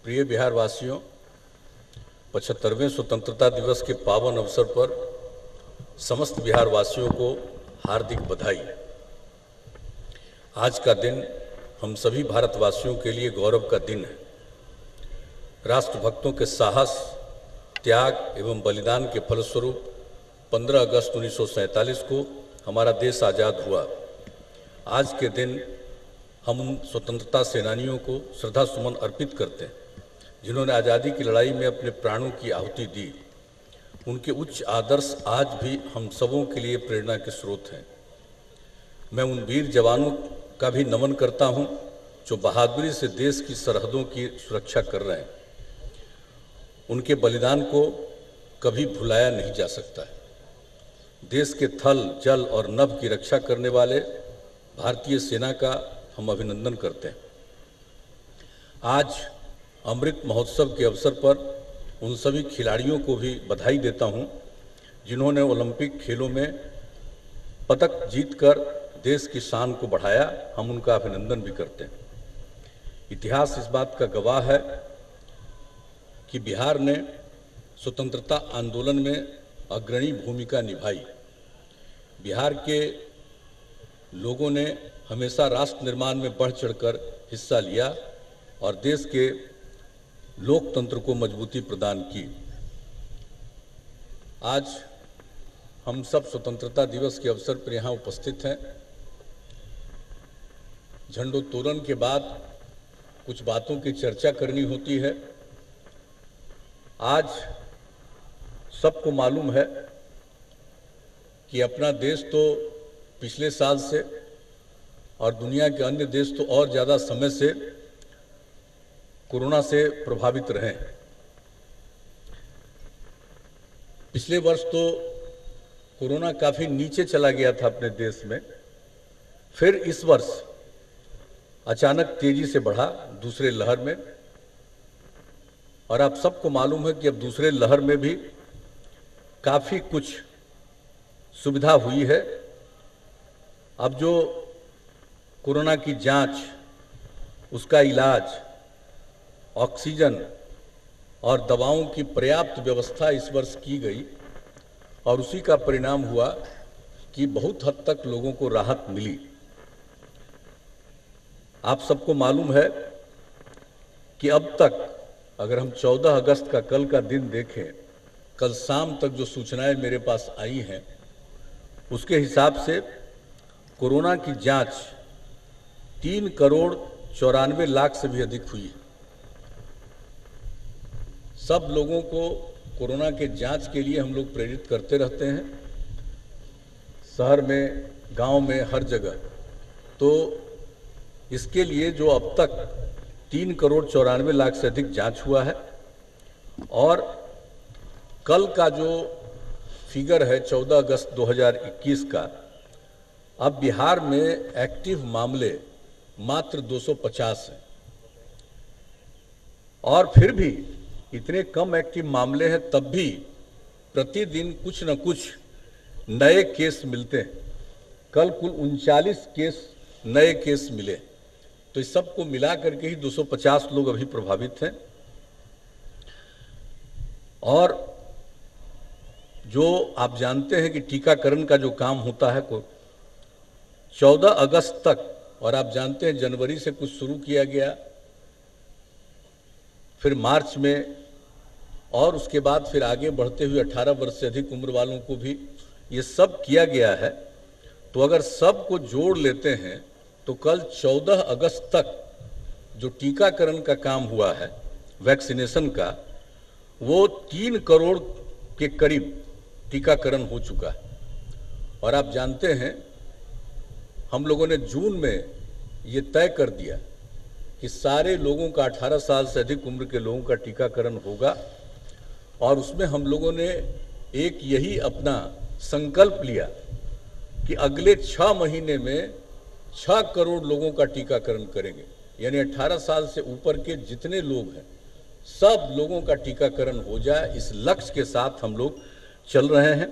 प्रिय बिहार वासियों, 75वें स्वतंत्रता दिवस के पावन अवसर पर समस्त बिहार वासियों को हार्दिक बधाई। आज का दिन हम सभी भारतवासियों के लिए गौरव का दिन है। राष्ट्रभक्तों के साहस, त्याग एवं बलिदान के फलस्वरूप 15 अगस्त 1947 को हमारा देश आज़ाद हुआ। आज के दिन हम उन स्वतंत्रता सेनानियों को श्रद्धा सुमन अर्पित करते हैं जिन्होंने आज़ादी की लड़ाई में अपने प्राणों की आहुति दी। उनके उच्च आदर्श आज भी हम सबों के लिए प्रेरणा के स्रोत हैं। मैं उन वीर जवानों का भी नमन करता हूं जो बहादुरी से देश की सरहदों की सुरक्षा कर रहे हैं। उनके बलिदान को कभी भुलाया नहीं जा सकता है। देश के थल, जल और नभ की रक्षा करने वाले भारतीय सेना का हम अभिनंदन करते हैं। आज अमृत महोत्सव के अवसर पर उन सभी खिलाड़ियों को भी बधाई देता हूं जिन्होंने ओलंपिक खेलों में पदक जीतकर देश की शान को बढ़ाया। हम उनका अभिनंदन भी करते हैं। इतिहास इस बात का गवाह है कि बिहार ने स्वतंत्रता आंदोलन में अग्रणी भूमिका निभाई। बिहार के लोगों ने हमेशा राष्ट्र निर्माण में बढ़ चढ़कर हिस्सा लिया और देश के लोकतंत्र को मजबूती प्रदान की। आज हम सब स्वतंत्रता दिवस के अवसर पर यहाँ उपस्थित हैं। झंडोत्तोलन के बाद कुछ बातों की चर्चा करनी होती है। आज सबको मालूम है कि अपना देश तो पिछले साल से और दुनिया के अन्य देश तो और ज़्यादा समय से कोरोना से प्रभावित रहे। पिछले वर्ष तो कोरोना काफ़ी नीचे चला गया था अपने देश में, फिर इस वर्ष अचानक तेजी से बढ़ा दूसरे लहर में। और आप सबको मालूम है कि अब दूसरे लहर में भी काफ़ी कुछ सुविधा हुई है। अब जो कोरोना की जांच, उसका इलाज, ऑक्सीजन और दवाओं की पर्याप्त व्यवस्था इस वर्ष की गई और उसी का परिणाम हुआ कि बहुत हद तक लोगों को राहत मिली। आप सबको मालूम है कि अब तक अगर हम 14 अगस्त का कल का दिन देखें, कल शाम तक जो सूचनाएं मेरे पास आई हैं उसके हिसाब से कोरोना की जांच 3,94,00,000 से भी अधिक हुई है। सब लोगों को कोरोना के जांच के लिए हम लोग प्रेरित करते रहते हैं, शहर में, गांव में, हर जगह। तो इसके लिए जो अब तक 3,94,00,000 से अधिक जांच हुआ है और कल का जो फिगर है 14 अगस्त 2021 का, अब बिहार में एक्टिव मामले मात्र 250 हैं। और फिर भी इतने कम एक्टिव मामले हैं, तब भी प्रतिदिन कुछ न कुछ नए केस मिलते हैं। कल कुल 39 केस, नए केस मिले। तो इस सबको मिला करके ही 250 लोग अभी प्रभावित हैं। और जो आप जानते हैं कि टीकाकरण का जो काम होता है 14 अगस्त तक, और आप जानते हैं जनवरी से कुछ शुरू किया गया, फिर मार्च में, और उसके बाद फिर आगे बढ़ते हुए 18 वर्ष से अधिक उम्र वालों को भी ये सब किया गया है। तो अगर सबको जोड़ लेते हैं तो कल 14 अगस्त तक जो टीकाकरण का काम हुआ है, वैक्सीनेशन का, वो 3 करोड़ के करीब टीकाकरण हो चुका है। और आप जानते हैं हम लोगों ने जून में ये तय कर दिया कि सारे लोगों का, 18 साल से अधिक उम्र के लोगों का टीकाकरण होगा। और उसमें हम लोगों ने एक यही अपना संकल्प लिया कि अगले 6 महीने में 6 करोड़ लोगों का टीकाकरण करेंगे। यानी 18 साल से ऊपर के जितने लोग हैं सब लोगों का टीकाकरण हो जाए, इस लक्ष्य के साथ हम लोग चल रहे हैं।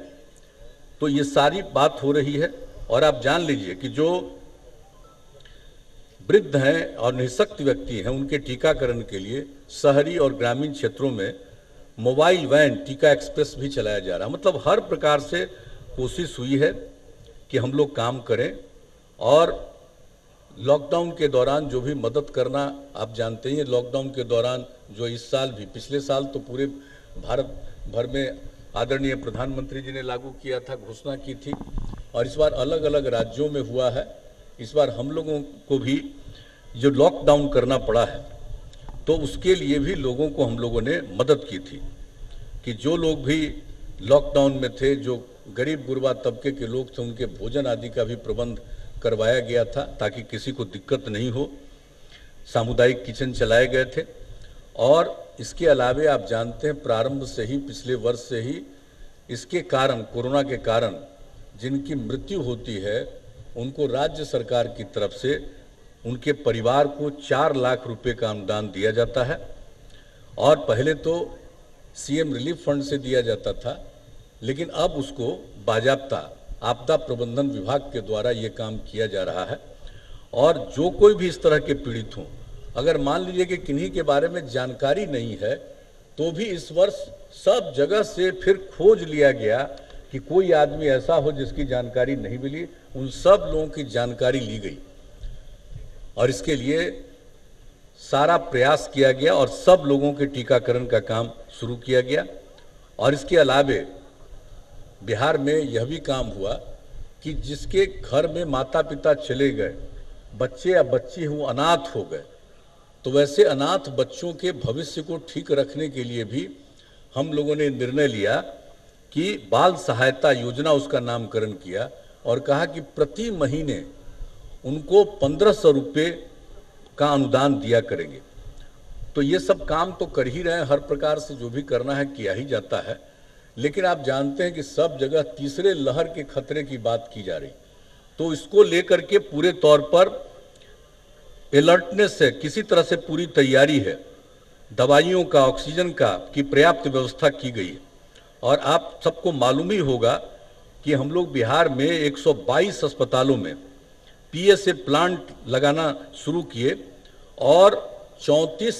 तो ये सारी बात हो रही है। और आप जान लीजिए कि जो वृद्ध हैं और निःशक्त व्यक्ति हैं उनके टीकाकरण के लिए शहरी और ग्रामीण क्षेत्रों में मोबाइल वैन टीका एक्सप्रेस भी चलाया जा रहा है। मतलब हर प्रकार से कोशिश हुई है कि हम लोग काम करें और लॉकडाउन के दौरान जो भी मदद करना, आप जानते ही हैं लॉकडाउन के दौरान जो इस साल भी, पिछले साल तो पूरे भारत भर में आदरणीय प्रधानमंत्री जी ने लागू किया था, घोषणा की थी, और इस बार अलग अलग राज्यों में हुआ है। इस बार हम लोगों को भी जो लॉकडाउन करना पड़ा है तो उसके लिए भी लोगों को हम लोगों ने मदद की थी कि जो लोग भी लॉकडाउन में थे, जो गरीब गुरबा तबके के लोग थे, उनके भोजन आदि का भी प्रबंध करवाया गया था ताकि किसी को दिक्कत नहीं हो। सामुदायिक किचन चलाए गए थे और इसके अलावे आप जानते हैं प्रारंभ से ही, पिछले वर्ष से ही इसके कारण, कोरोना के कारण जिनकी मृत्यु होती है उनको राज्य सरकार की तरफ से उनके परिवार को 4 लाख रुपए का अनुदान दिया जाता है। और पहले तो सीएम रिलीफ फंड से दिया जाता था, लेकिन अब उसको बाजाप्ता आपदा प्रबंधन विभाग के द्वारा ये काम किया जा रहा है। और जो कोई भी इस तरह के पीड़ित हों, अगर मान लीजिए कि किन्हीं के बारे में जानकारी नहीं है, तो भी इस वर्ष सब जगह से फिर खोज लिया गया कि कोई आदमी ऐसा हो जिसकी जानकारी नहीं मिली, उन सब लोगों की जानकारी ली गई और इसके लिए सारा प्रयास किया गया और सब लोगों के टीकाकरण का काम शुरू किया गया। और इसके अलावे बिहार में यह भी काम हुआ कि जिसके घर में माता पिता चले गए, बच्चे या बच्ची वो अनाथ हो गए, तो वैसे अनाथ बच्चों के भविष्य को ठीक रखने के लिए भी हम लोगों ने निर्णय लिया कि बाल सहायता योजना, उसका नामकरण किया और कहा कि प्रति महीने उनको 1500 रुपये का अनुदान दिया करेंगे। तो ये सब काम तो कर ही रहे हैं, हर प्रकार से जो भी करना है किया ही जाता है। लेकिन आप जानते हैं कि सब जगह तीसरे लहर के खतरे की बात की जा रही, तो इसको लेकर के पूरे तौर पर अलर्टनेस है, किसी तरह से पूरी तैयारी है। दवाइयों का, ऑक्सीजन का की पर्याप्त व्यवस्था की गई है। और आप सबको मालूम ही होगा कि हम लोग बिहार में 122 अस्पतालों में पीएसए प्लांट लगाना शुरू किए और 34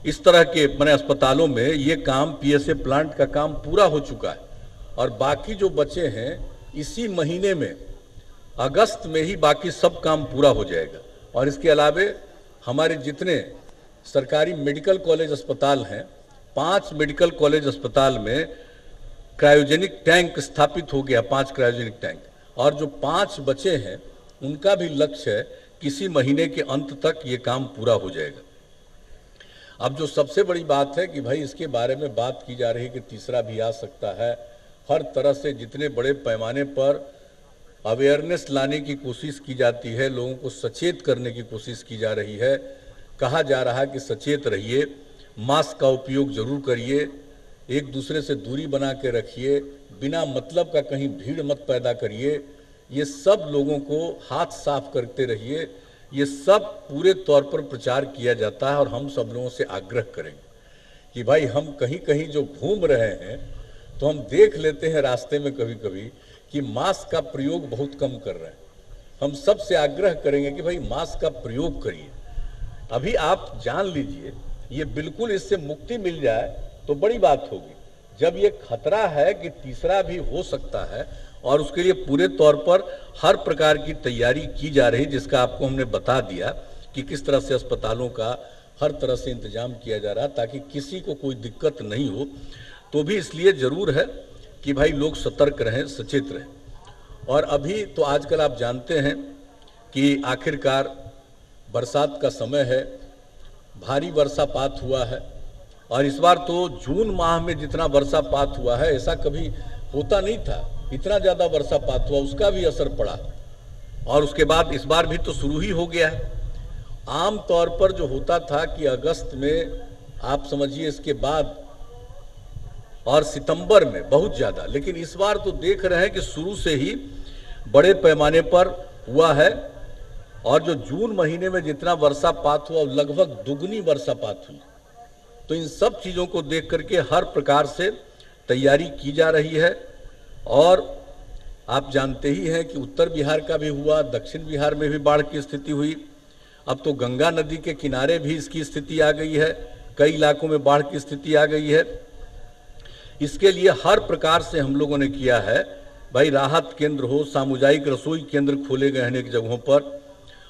इस तरह के मैंने अस्पतालों में ये काम, पीएसए प्लांट का काम पूरा हो चुका है। और बाकी जो बचे हैं इसी महीने में, अगस्त में ही बाकी सब काम पूरा हो जाएगा। और इसके अलावे हमारे जितने सरकारी मेडिकल कॉलेज अस्पताल हैं, 5 मेडिकल कॉलेज अस्पताल में क्रायोजेनिक टैंक स्थापित हो गया, 5 क्रायोजेनिक टैंक। और जो 5 बचे हैं उनका भी लक्ष्य है किसी महीने के अंत तक ये काम पूरा हो जाएगा। अब जो सबसे बड़ी बात है कि भाई इसके बारे में बात की जा रही है कि तीसरा भी आ सकता है। हर तरह से जितने बड़े पैमाने पर अवेयरनेस लाने की कोशिश की जाती है, लोगों को सचेत करने की कोशिश की जा रही है। कहा जा रहा है कि सचेत रहिए, मास्क का उपयोग जरूर करिए, एक दूसरे से दूरी बना के रखिए, बिना मतलब का कहीं भीड़ मत पैदा करिए, ये सब लोगों को हाथ साफ करते रहिए। ये सब पूरे तौर पर प्रचार किया जाता है और हम सब लोगों से आग्रह करेंगे कि भाई हम कहीं कहीं जो घूम रहे हैं तो हम देख लेते हैं रास्ते में कभी कभी कि मास्क का प्रयोग बहुत कम कर रहे हैं। हम सब से आग्रह करेंगे कि भाई मास्क का प्रयोग करिए। अभी आप जान लीजिए, ये बिल्कुल इससे मुक्ति मिल जाए तो बड़ी बात होगी। जब ये खतरा है कि तीसरा भी हो सकता है और उसके लिए पूरे तौर पर हर प्रकार की तैयारी की जा रही, जिसका आपको हमने बता दिया कि किस तरह से अस्पतालों का हर तरह से इंतजाम किया जा रहा है ताकि किसी को कोई दिक्कत नहीं हो। तो भी इसलिए ज़रूर है कि भाई लोग सतर्क रहें, सचेत रहें। और अभी तो आजकल आप जानते हैं कि आखिरकार बरसात का समय है, भारी वर्षापात हुआ है और इस बार तो जून माह में जितना वर्षापात हुआ है ऐसा कभी होता नहीं था। इतना ज़्यादा वर्षापात हुआ, उसका भी असर पड़ा। और उसके बाद इस बार भी तो शुरू ही हो गया है। आम तौर पर जो होता था कि अगस्त में, आप समझिए इसके बाद, और सितंबर में बहुत ज़्यादा, लेकिन इस बार तो देख रहे हैं कि शुरू से ही बड़े पैमाने पर हुआ है। और जो जून महीने में जितना वर्षापात हुआ लगभग दुगनी वर्षापात हुई। तो इन सब चीज़ों को देख करके हर प्रकार से तैयारी की जा रही है। और आप जानते ही हैं कि उत्तर बिहार का भी हुआ, दक्षिण बिहार में भी बाढ़ की स्थिति हुई अब तो गंगा नदी के किनारे भी इसकी स्थिति आ गई है, कई इलाकों में बाढ़ की स्थिति आ गई है। इसके लिए हर प्रकार से हम लोगों ने किया है, भाई राहत केंद्र हो, सामुदायिक रसोई केंद्र खोले गए हैं अनेक जगहों पर।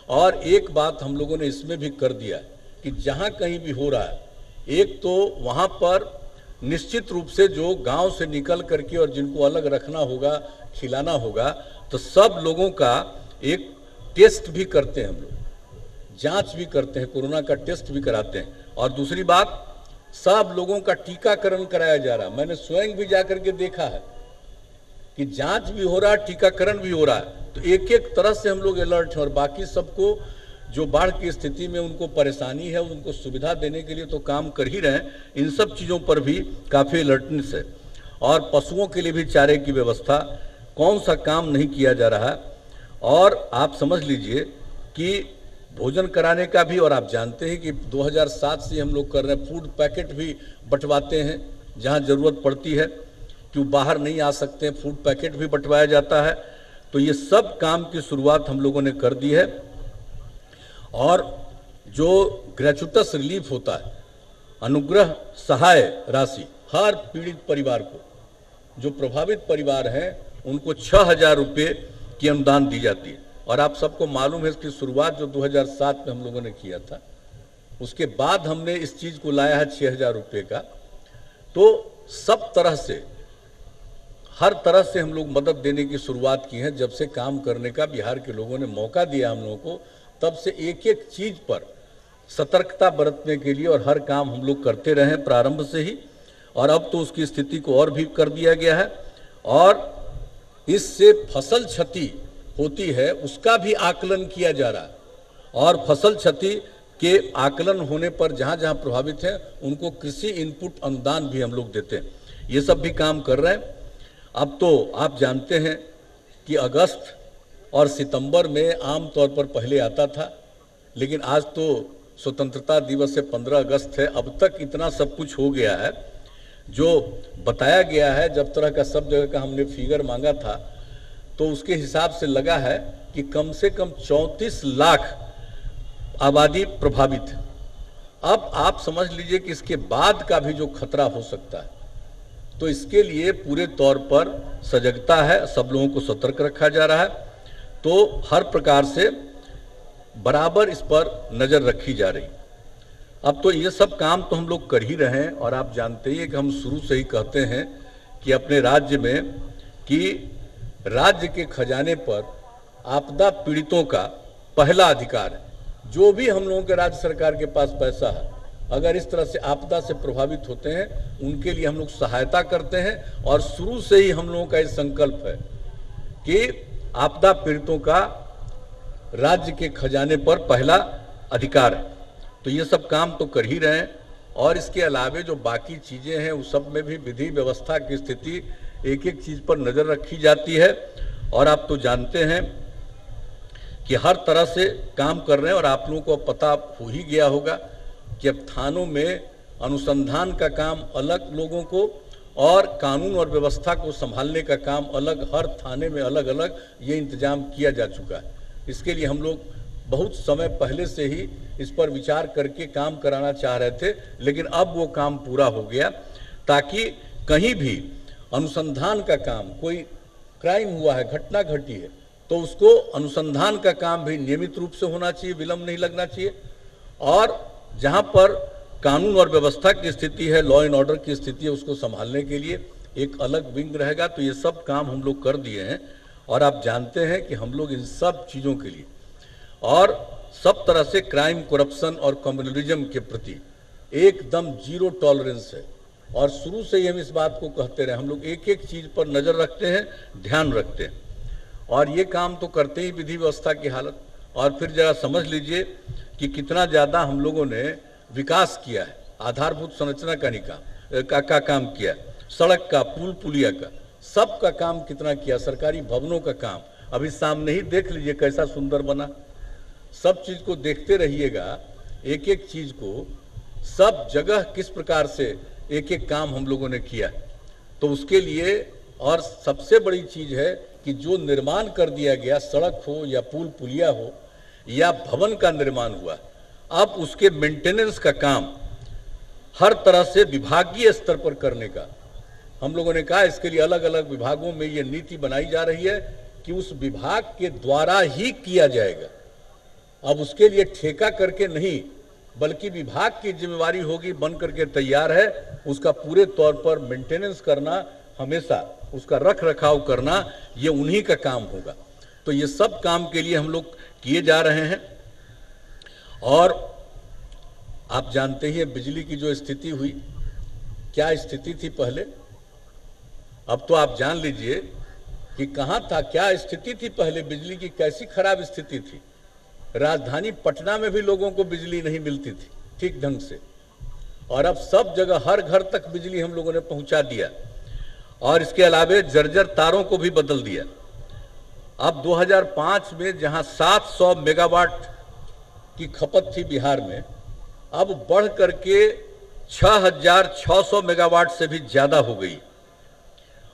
और एक बात हम लोगों ने इसमें भी कर दिया कि जहाँ कहीं भी हो रहा है, एक तो वहाँ पर निश्चित रूप से जो गांव से निकल करके और जिनको अलग रखना होगा, खिलाना होगा, तो सब लोगों का एक टेस्ट भी करते हैं हम लोग, जांच भी करते हैं, कोरोना का टेस्ट भी कराते हैं। और दूसरी बात, सब लोगों का टीकाकरण कराया जा रहा है। मैंने स्वयं भी जाकर के देखा है कि जांच भी हो रहा है, टीकाकरण भी हो रहा है। तो एक एक तरह से हम लोग अलर्ट हैं। और बाकी सबको जो बाढ़ की स्थिति में उनको परेशानी है, उनको सुविधा देने के लिए तो काम कर ही रहे हैं, इन सब चीज़ों पर भी काफ़ी अलर्टनेस है। और पशुओं के लिए भी चारे की व्यवस्था, कौन सा काम नहीं किया जा रहा है। और आप समझ लीजिए कि भोजन कराने का भी, और आप जानते हैं कि 2007 से हम लोग कर रहे हैं, फूड पैकेट भी बंटवाते हैं जहां ज़रूरत पड़ती है, कि बाहर नहीं आ सकते हैं, फूड पैकेट भी बंटवाया जाता है। तो ये सब काम की शुरुआत हम लोगों ने कर दी है। और जो ग्रेचुटस रिलीफ होता है, अनुग्रह सहाय राशि, हर पीड़ित परिवार को, जो प्रभावित परिवार हैं उनको 6,000 रुपये की अनुदान दी जाती है। और आप सबको मालूम है इसकी शुरुआत जो 2007 में हम लोगों ने किया था, उसके बाद हमने इस चीज़ को लाया है 6,000 रुपये का। तो सब तरह से, हर तरह से हम लोग मदद देने की शुरुआत की है। जब से काम करने का बिहार के लोगों ने मौका दिया हम लोगों को, तब से एक एक चीज़ पर सतर्कता बरतने के लिए और हर काम हम लोग करते रहे प्रारंभ से ही। और अब तो उसकी स्थिति को और भी कर दिया गया है। और इससे फसल क्षति होती है उसका भी आकलन किया जा रहा है। और फसल क्षति के आकलन होने पर जहाँ जहाँ प्रभावित हैं उनको कृषि इनपुट अनुदान भी हम लोग देते हैं। ये सब भी काम कर रहे हैं। अब तो आप जानते हैं कि अगस्त और सितंबर में आम तौर पर पहले आता था, लेकिन आज तो स्वतंत्रता दिवस से 15 अगस्त है, अब तक इतना सब कुछ हो गया है जो बताया गया है। जब तरह का सब जगह का हमने फिगर मांगा था तो उसके हिसाब से लगा है कि कम से कम 34 लाख आबादी प्रभावित है। अब आप समझ लीजिए कि इसके बाद का भी जो खतरा हो सकता है, तो इसके लिए पूरे तौर पर सजगता है, सब लोगों को सतर्क रखा जा रहा है। तो हर प्रकार से बराबर इस पर नज़र रखी जा रही। अब तो ये सब काम तो हम लोग कर ही रहे हैं। और आप जानते ही हैं कि हम शुरू से ही कहते हैं कि अपने राज्य में कि राज्य के खजाने पर आपदा पीड़ितों का पहला अधिकार है। जो भी हम लोगों के राज्य सरकार के पास पैसा है, अगर इस तरह से आपदा से प्रभावित होते हैं, उनके लिए हम लोग सहायता करते हैं। और शुरू से ही हम लोगों का ये संकल्प है कि आपदा पीड़ितों का राज्य के खजाने पर पहला अधिकार है। तो ये सब काम तो कर ही रहे हैं। और इसके अलावे जो बाकी चीज़ें हैं उस सब में भी विधि व्यवस्था की स्थिति, एक एक चीज़ पर नज़र रखी जाती है। और आप तो जानते हैं कि हर तरह से काम कर रहे हैं। और आप लोगों को पता हो ही गया होगा कि अब थानों में अनुसंधान का काम अलग लोगों को, और कानून और व्यवस्था को संभालने का काम अलग, हर थाने में अलग अलग ये इंतजाम किया जा चुका है। इसके लिए हम लोग बहुत समय पहले से ही इस पर विचार करके काम कराना चाह रहे थे, लेकिन अब वो काम पूरा हो गया, ताकि कहीं भी अनुसंधान का काम, कोई क्राइम हुआ है, घटना घटी है, तो उसको अनुसंधान का काम भी नियमित रूप से होना चाहिए, विलंब नहीं लगना चाहिए। और जहाँ पर कानून और व्यवस्था की स्थिति है, लॉ एंड ऑर्डर की स्थिति है, उसको संभालने के लिए एक अलग विंग रहेगा। तो ये सब काम हम लोग कर दिए हैं। और आप जानते हैं कि हम लोग इन सब चीज़ों के लिए और सब तरह से क्राइम, करप्शन और कम्युनलिज्म के प्रति एकदम जीरो टॉलरेंस है। और शुरू से ही हम इस बात को कहते रहे, हम लोग एक एक चीज़ पर नज़र रखते हैं, ध्यान रखते हैं। और ये काम तो करते ही विधि व्यवस्था की हालत। और फिर जरा समझ लीजिए कि कितना ज़्यादा हम लोगों ने विकास किया है, आधारभूत संरचना का काम किया है, सड़क का, पुल पुलिया का, सब का काम कितना किया, सरकारी भवनों का काम। अभी सामने ही देख लीजिए कैसा सुंदर बना। सब चीज़ को देखते रहिएगा, एक एक चीज़ को, सब जगह किस प्रकार से एक एक काम हम लोगों ने किया। तो उसके लिए और सबसे बड़ी चीज़ है कि जो निर्माण कर दिया गया, सड़क हो या पुल पुलिया हो या भवन का निर्माण हुआ, अब उसके मेंटेनेंस का काम हर तरह से विभागीय स्तर पर करने का हम लोगों ने कहा। इसके लिए अलग अलग विभागों में ये नीति बनाई जा रही है कि उस विभाग के द्वारा ही किया जाएगा। अब उसके लिए ठेका करके नहीं, बल्कि विभाग की जिम्मेवारी होगी, बन करके तैयार है, उसका पूरे तौर पर मेंटेनेंस करना, हमेशा उसका रख रखाव करना, ये उन्हीं का काम होगा। तो ये सब काम के लिए हम लोग किए जा रहे हैं। और आप जानते ही बिजली की जो स्थिति हुई, क्या स्थिति थी पहले, अब तो आप जान लीजिए कि कहाँ था, क्या स्थिति थी पहले, बिजली की कैसी खराब स्थिति थी। राजधानी पटना में भी लोगों को बिजली नहीं मिलती थी ठीक ढंग से, और अब सब जगह हर घर तक बिजली हम लोगों ने पहुंचा दिया। और इसके अलावे जर्जर तारों को भी बदल दिया। अब 2005 में जहां 700 मेगावाट की खपत थी बिहार में, अब बढ़ करके 6600 मेगावाट से भी ज़्यादा हो गई।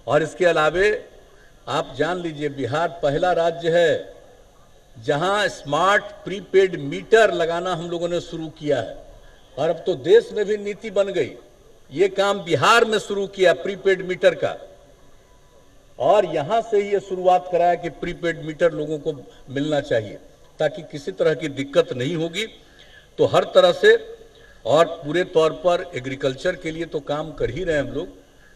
और इसके अलावे आप जान लीजिए, बिहार पहला राज्य है जहां स्मार्ट प्रीपेड मीटर लगाना हम लोगों ने शुरू किया है। और अब तो देश में भी नीति बन गई, ये काम बिहार में शुरू किया प्रीपेड मीटर का, और यहां से ही ये शुरुआत कराया कि प्रीपेड मीटर लोगों को मिलना चाहिए ताकि किसी तरह की दिक्कत नहीं होगी। तो हर तरह से, और पूरे तौर पर एग्रीकल्चर के लिए तो काम कर ही रहे हैं हम लोग।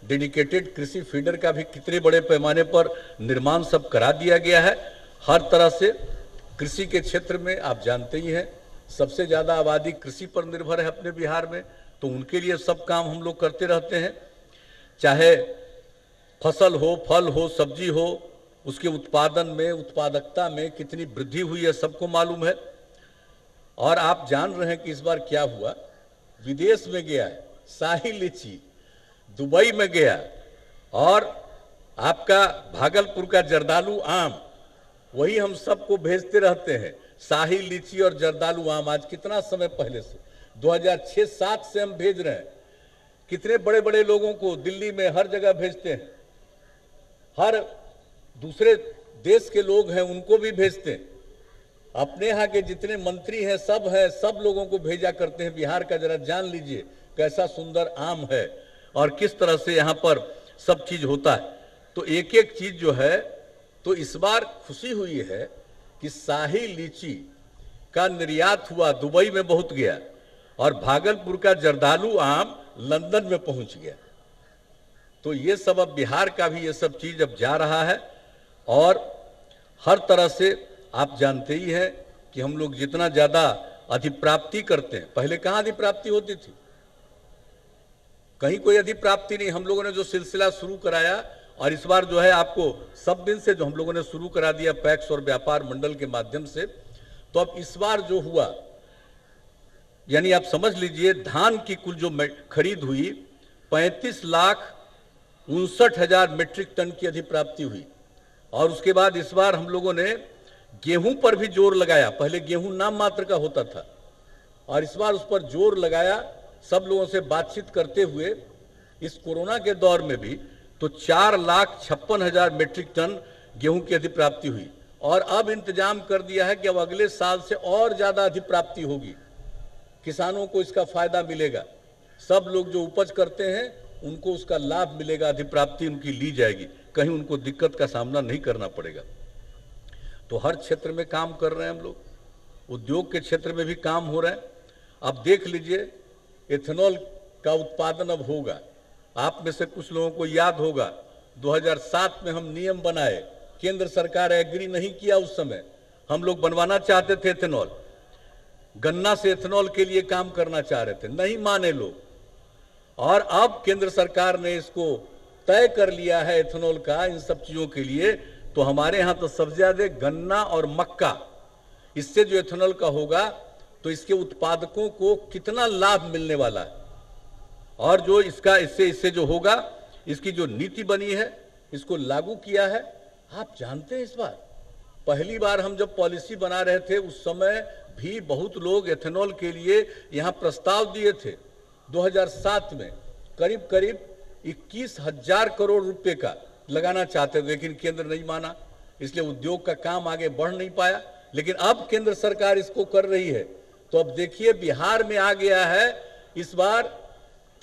डेडिकेटेड कृषि फीडर का भी कितने बड़े पैमाने पर निर्माण सब करा दिया गया है। हर तरह से कृषि के क्षेत्र में आप जानते ही हैं, सबसे ज़्यादा आबादी कृषि पर निर्भर है अपने बिहार में, तो उनके लिए सब काम हम लोग करते रहते हैं। चाहे फसल हो, फल हो, सब्जी हो, उसके उत्पादन में, उत्पादकता में कितनी वृद्धि हुई है सबको मालूम है। और आप जान रहे हैं कि इस बार क्या हुआ, विदेश में गया है शाही लीची, दुबई में गया, और आपका भागलपुर का जर्दालू आम, वही हम सबको भेजते रहते हैं। शाही लीची और जर्दालू आम आज कितना समय पहले से, 2006-07 से हम भेज रहे हैं। कितने बड़े बड़े लोगों को दिल्ली में हर जगह भेजते हैं, हर दूसरे देश के लोग हैं उनको भी भेजते हैं। अपने यहाँ के जितने मंत्री हैं सब लोगों को भेजा करते हैं। बिहार का जरा जान लीजिए कैसा सुंदर आम है और किस तरह से यहाँ पर सब चीज होता है। तो एक एक चीज जो है, तो इस बार खुशी हुई है कि शाही लीची का निर्यात हुआ, दुबई में बहुत गया, और भागलपुर का जर्दालू आम लंदन में पहुंच गया। तो ये सब अब बिहार का भी ये सब चीज अब जा रहा है। और हर तरह से आप जानते ही हैं कि हम लोग जितना ज्यादा अधिप्राप्ति करते हैं, पहले कहाँ अधिप्राप्ति होती थी, कहीं कोई अधिप्राप्ति नहीं। हम लोगों ने जो सिलसिला शुरू कराया, और इस बार जो है आपको सब दिन से जो हम लोगों ने शुरू करा दिया पैक्स और व्यापार मंडल के माध्यम से, तो अब इस बार जो हुआ, यानी आप समझ लीजिए धान की कुल जो खरीद हुई 35,59,000 मेट्रिक टन की अधिप्राप्ति हुई। और उसके बाद इस बार हम लोगों ने गेहूं पर भी जोर लगाया। पहले गेहूं नाम मात्र का होता था, और इस बार उस पर जोर लगाया सब लोगों से बातचीत करते हुए। इस कोरोना के दौर में भी तो 4,56,000 मेट्रिक टन गेहूं की अधिप्राप्ति हुई, और अब इंतजाम कर दिया है कि अब अगले साल से और ज्यादा अधिप्राप्ति होगी, किसानों को इसका फायदा मिलेगा। सब लोग जो उपज करते हैं उनको उसका लाभ मिलेगा, अधिप्राप्ति उनकी ली जाएगी, कहीं उनको दिक्कत का सामना नहीं करना पड़ेगा। तो हर क्षेत्र में काम कर रहे हैं हम लोग, उद्योग के क्षेत्र में भी काम हो रहे हैं। अब देख लीजिए एथेनॉल का उत्पादन अब होगा। आप में से कुछ लोगों को याद होगा 2007 में हम नियम बनाए, केंद्र सरकार एग्री नहीं किया उस समय। हम लोग बनवाना चाहते थे एथेनॉल, गन्ना से एथेनॉल के लिए काम करना चाह रहे थे, नहीं माने लोग। और अब केंद्र सरकार ने इसको तय कर लिया है एथेनॉल का इन सब चीजों के लिए। तो हमारे यहाँ तो सबसे ज्यादा गन्ना और मक्का, इससे जो एथेनॉल का होगा तो इसके उत्पादकों को कितना लाभ मिलने वाला है, और जो इससे जो होगा, इसकी जो नीति बनी है, इसको लागू किया है। आप जानते हैं इस बार पहली बार हम जब पॉलिसी बना रहे थे उस समय भी बहुत लोग एथेनॉल के लिए यहाँ प्रस्ताव दिए थे। 2007 में करीब 21,000 करोड़ रुपए का लगाना चाहते थे, लेकिन केंद्र नहीं माना, इसलिए उद्योग का काम आगे बढ़ नहीं पाया। लेकिन अब केंद्र सरकार इसको कर रही है। तो अब देखिए बिहार में आ गया है इस बार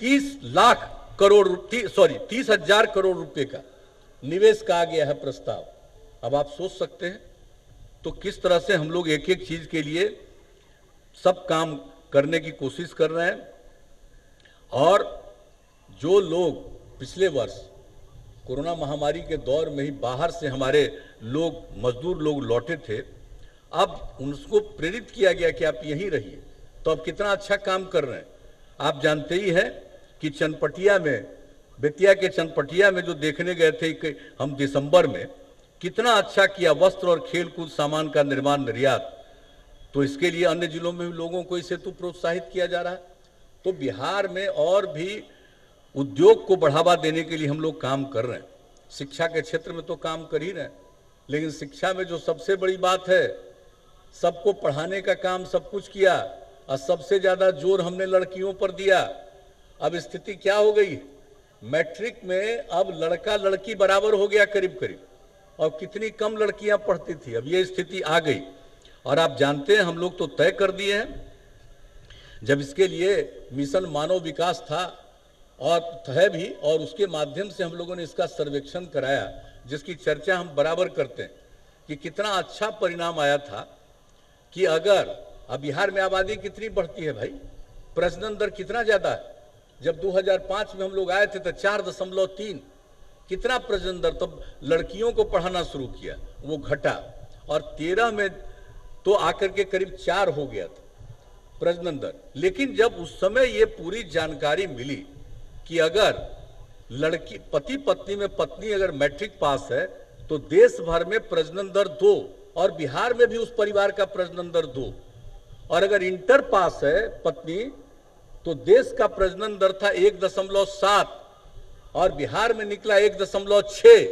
30,000 करोड़ रुपए का निवेश का आ गया है प्रस्ताव। अब आप सोच सकते हैं तो किस तरह से हम लोग एक एक चीज के लिए सब काम करने की कोशिश कर रहे हैं। और जो लोग पिछले वर्ष कोरोना महामारी के दौर में ही बाहर से हमारे लोग मजदूर लोग लौटे थे, अब उनको प्रेरित किया गया कि आप यहीं रहिए, तो अब कितना अच्छा काम कर रहे हैं। आप जानते ही हैं कि चनपटिया में, बेतिया के चनपटिया में जो देखने गए थे कि हम दिसंबर में, कितना अच्छा किया वस्त्र और खेलकूद सामान का निर्माण निर्यात। तो इसके लिए अन्य जिलों में भी लोगों को इस हेतु प्रोत्साहित किया जा रहा है। तो बिहार में और भी उद्योग को बढ़ावा देने के लिए हम लोग काम कर रहे हैं। शिक्षा के क्षेत्र में तो काम कर ही रहे हैं, लेकिन शिक्षा में जो सबसे बड़ी बात है, सबको पढ़ाने का काम सब कुछ किया और सबसे ज्यादा जोर हमने लड़कियों पर दिया। अब स्थिति क्या हो गई, मैट्रिक में अब लड़का लड़की बराबर हो गया करीब करीब, और कितनी कम लड़कियां पढ़ती थी, अब ये स्थिति आ गई। और आप जानते हैं हम लोग तो तय कर दिए हैं, जब इसके लिए मिशन मानव विकास था और है भी, और उसके माध्यम से हम लोगों ने इसका सर्वेक्षण कराया, जिसकी चर्चा हम बराबर करते हैं कि कितना अच्छा परिणाम आया था। कि अगर अब बिहार में आबादी कितनी बढ़ती है भाई, प्रजनन दर कितना ज्यादा है। जब 2005 में हम लोग आए थे तो 4.3 कितना प्रजनन दर, तब लड़कियों को पढ़ाना शुरू किया, वो घटा, और 13 में तो आकर के करीब 4 हो गया था प्रजनन दर। लेकिन जब उस समय ये पूरी जानकारी मिली कि अगर लड़की पति पत्नी में पत्नी अगर मैट्रिक पास है तो देश भर में प्रजनन दर 2, और बिहार में भी उस परिवार का प्रजनन दर 2, और अगर इंटर पास है पत्नी तो देश का प्रजनन दर था 1.7 और बिहार में निकला 1.6।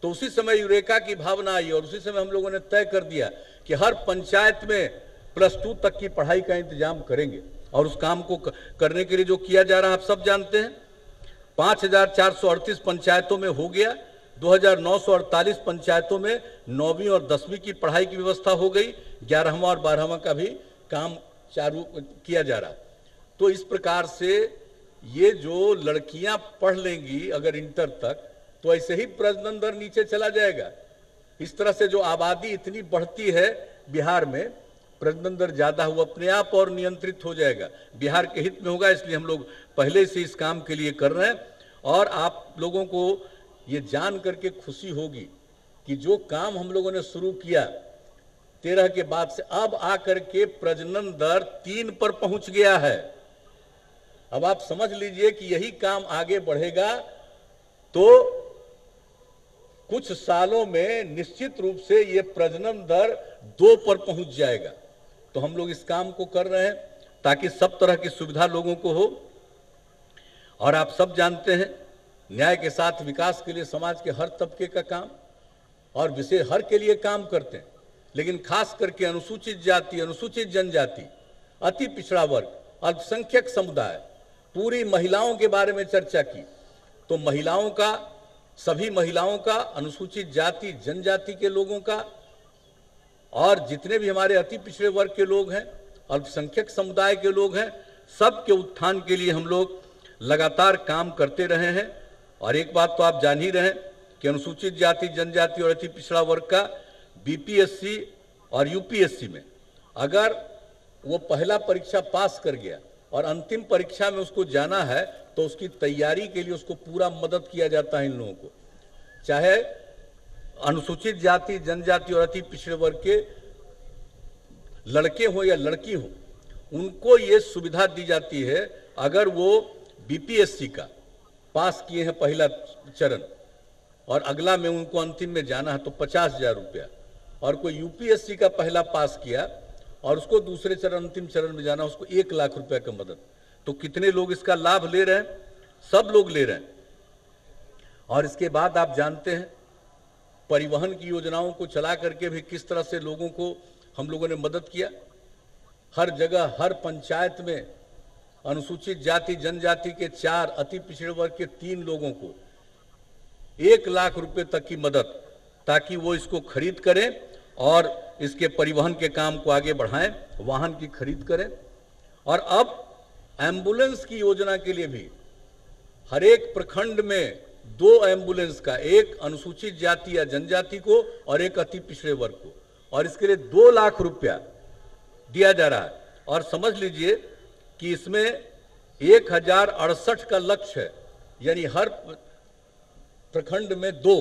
तो उसी समय यूरेका की भावना आई और उसी समय हम लोगों ने तय कर दिया कि हर पंचायत में +2 तक की पढ़ाई का इंतजाम करेंगे। और उस काम को करने के लिए जो किया जा रहा है आप सब जानते हैं, 5,438 पंचायतों में हो गया, 2,948 पंचायतों में 9वीं और 10वीं की पढ़ाई की व्यवस्था हो गई, 11वां और 12वां का भी काम चालू किया जा रहा है। तो इस प्रकार से ये जो लड़कियां पढ़ लेंगी अगर इंटर तक, तो ऐसे ही प्रजनन दर नीचे चला जाएगा। इस तरह से जो आबादी इतनी बढ़ती है बिहार में, प्रजनन दर ज्यादा हुआ अपने आप और नियंत्रित हो जाएगा, बिहार के हित में होगा। इसलिए हम लोग पहले से इस काम के लिए कर रहे हैं। और आप लोगों को ये जान करके खुशी होगी कि जो काम हम लोगों ने शुरू किया 13 के बाद से, अब आकर के प्रजनन दर 3 पर पहुंच गया है। अब आप समझ लीजिए कि यही काम आगे बढ़ेगा तो कुछ सालों में निश्चित रूप से ये प्रजनन दर 2 पर पहुंच जाएगा। तो हम लोग इस काम को कर रहे हैं ताकि सब तरह की सुविधा लोगों को हो। और आप सब जानते हैं न्याय के साथ विकास के लिए समाज के हर तबके का काम और विशेष हर के लिए काम करते हैं, लेकिन खास करके अनुसूचित जाति, अनुसूचित जनजाति, अति पिछड़ा वर्ग, अल्पसंख्यक समुदाय, पूरी महिलाओं के बारे में चर्चा की। तो महिलाओं का, सभी महिलाओं का, अनुसूचित जाति जनजाति के लोगों का, और जितने भी हमारे अति पिछड़े वर्ग के लोग हैं, अल्पसंख्यक समुदाय के लोग हैं, सबके उत्थान के लिए हम लोग लगातार काम करते रहे हैं। और एक बात तो आप जान ही रहे हैं कि अनुसूचित जाति जनजाति और अति पिछड़ा वर्ग का बीपीएससी और यूपीएससी में अगर वो पहला परीक्षा पास कर गया और अंतिम परीक्षा में उसको जाना है तो उसकी तैयारी के लिए उसको पूरा मदद किया जाता है। इन लोगों को, चाहे अनुसूचित जाति जनजाति और अति पिछड़े वर्ग के लड़के हो या लड़की हो, उनको ये सुविधा दी जाती है अगर वो बीपीएससी का पास किए हैं पहला चरण और अगला में उनको अंतिम में जाना है तो 50,000 रुपया, और कोई यूपीएससी का पहला पास किया और उसको दूसरे चरण अंतिम चरण में जाना, उसको 1 लाख रुपया का मदद। तो कितने लोग इसका लाभ ले रहे हैं? सब लोग ले रहे हैं। और इसके बाद आप जानते हैं परिवहन की योजनाओं को चला करके भी किस तरह से लोगों को हम लोगों ने मदद किया। हर जगह, हर पंचायत में अनुसूचित जाति जनजाति के 4, अति पिछड़े वर्ग के 3 लोगों को 1 लाख रुपए तक की मदद, ताकि वो इसको खरीद करें और इसके परिवहन के काम को आगे बढ़ाएं, वाहन की खरीद करें। और अब एम्बुलेंस की योजना के लिए भी हर एक प्रखंड में 2 एम्बुलेंस का, एक अनुसूचित जाति या जनजाति को और एक अति पिछड़े वर्ग को, और इसके लिए 2 लाख रुपया दिया जा रहा है। और समझ लीजिए कि इसमें 1068 का लक्ष्य है, यानी हर प्रखंड में 2,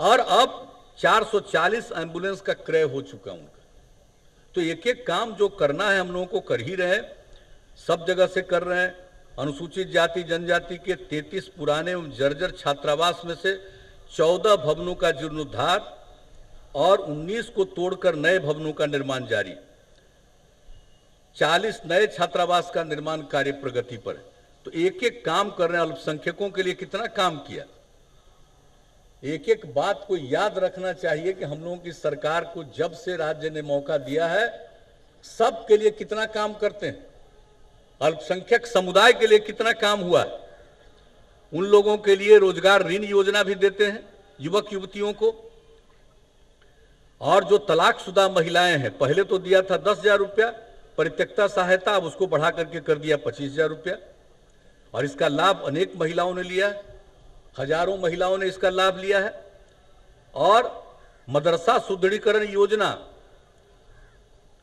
और अब 440 एम्बुलेंस का क्रय हो चुका उनका। तो एक एक काम जो करना है हम लोगों को कर ही रहे हैं, सब जगह से कर रहे हैं। अनुसूचित जाति जनजाति के 33 पुराने एवं जर्जर छात्रावास में से 14 भवनों का जीर्णोद्धार और 19 को तोड़कर नए भवनों का निर्माण जारी। 40 नए छात्रावास का निर्माण कार्य प्रगति पर है। तो एक एक काम कर रहे हैं। अल्पसंख्यकों के लिए कितना काम किया। एक एक बात को याद रखना चाहिए कि हम लोगों की सरकार को जब से राज्य ने मौका दिया है, सबके लिए कितना काम करते हैं। अल्पसंख्यक समुदाय के लिए कितना काम हुआ है। उन लोगों के लिए रोजगार ऋण योजना भी देते हैं युवक युवतियों को। और जो तलाकशुदा महिलाएं हैं, पहले तो दिया था 10,000 रुपया परित्यक्ता सहायता, अब उसको बढ़ा करके कर दिया 25,000 रुपया। और इसका लाभ अनेक महिलाओं ने लिया है, हजारों महिलाओं ने इसका लाभ लिया है। और मदरसा सुदृढ़ीकरण योजना,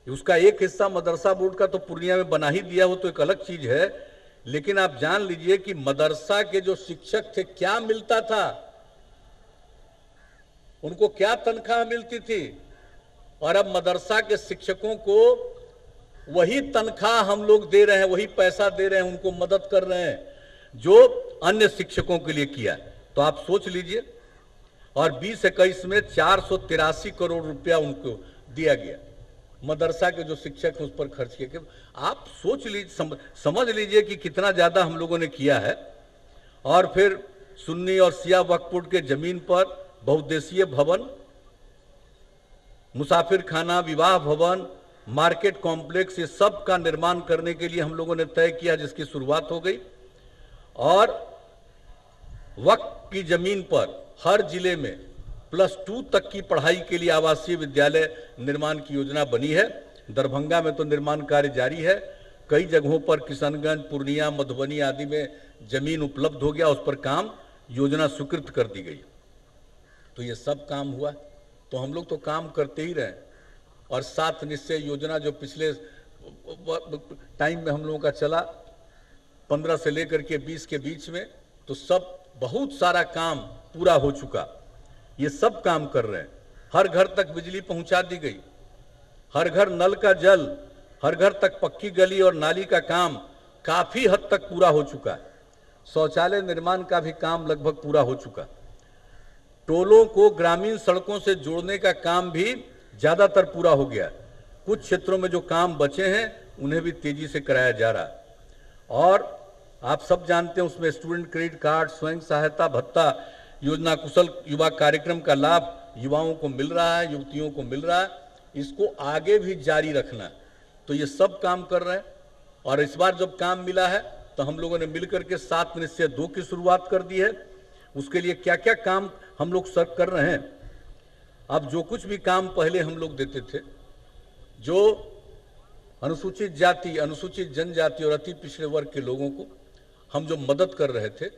उसका एक हिस्सा मदरसा बोर्ड का तो पूर्णिया में बना ही दिया हो, तो एक अलग चीज है। लेकिन आप जान लीजिए कि मदरसा के जो शिक्षक थे, क्या मिलता था उनको, क्या तनख्वाह मिलती थी। और अब मदरसा के शिक्षकों को वही तनख्वाह हम लोग दे रहे हैं, वही पैसा दे रहे हैं, उनको मदद कर रहे हैं जो अन्य शिक्षकों के लिए किया। तो आप सोच लीजिए। और 2021 में 483 करोड़ रुपया उनको दिया गया, मदरसा के जो शिक्षक हैं उस पर खर्च किए। आप सोच लीजिए, समझ लीजिए कि कितना ज्यादा हम लोगों ने किया है। और फिर सुन्नी और सिया वक्फ बोर्ड के जमीन पर बहुउद्देशीय भवन, मुसाफिर खाना, विवाह भवन, मार्केट कॉम्प्लेक्स, ये सब का निर्माण करने के लिए हम लोगों ने तय किया, जिसकी शुरुआत हो गई। और वक्फ की जमीन पर हर जिले में +2 तक की पढ़ाई के लिए आवासीय विद्यालय निर्माण की योजना बनी है। दरभंगा में तो निर्माण कार्य जारी है। कई जगहों पर किशनगंज, पूर्णिया, मधुबनी आदि में जमीन उपलब्ध हो गया, उस पर काम योजना स्वीकृत कर दी गई। तो ये सब काम हुआ। तो हम लोग तो काम करते ही रहे। और 7 निश्चय योजना जो पिछले टाइम में हम लोगों का चला, 15 से लेकर के 20 के बीच में, तो सब बहुत सारा काम पूरा हो चुका। ये सब काम कर रहे हैं। हर घर तक बिजली पहुंचा दी गई, हर घर नल का जल, हर घर तक पक्की गली और नाली का काम काफी हद तक पूरा हो चुका है। शौचालय निर्माण का भी काम लगभग पूरा हो चुका। टोलों को ग्रामीण सड़कों से जोड़ने का काम भी ज्यादातर पूरा हो गया। कुछ क्षेत्रों में जो काम बचे हैं उन्हें भी तेजी से कराया जा रहा है। और आप सब जानते हैं उसमें स्टूडेंट क्रेडिट कार्ड, स्वयं सहायता भत्ता योजना, कुशल युवा कार्यक्रम का लाभ युवाओं को मिल रहा है, युवतियों को मिल रहा है। इसको आगे भी जारी रखना है। तो ये सब काम कर रहे हैं। और इस बार जब काम मिला है तो हम लोगों ने मिलकर के 7 निश्चय 2 की शुरुआत कर दी है। उसके लिए क्या क्या काम हम लोग सब कर रहे हैं। अब जो कुछ भी काम पहले हम लोग देते थे, जो अनुसूचित जाति, अनुसूचित जनजाति और अति पिछड़े वर्ग के लोगों को हम जो मदद कर रहे थे,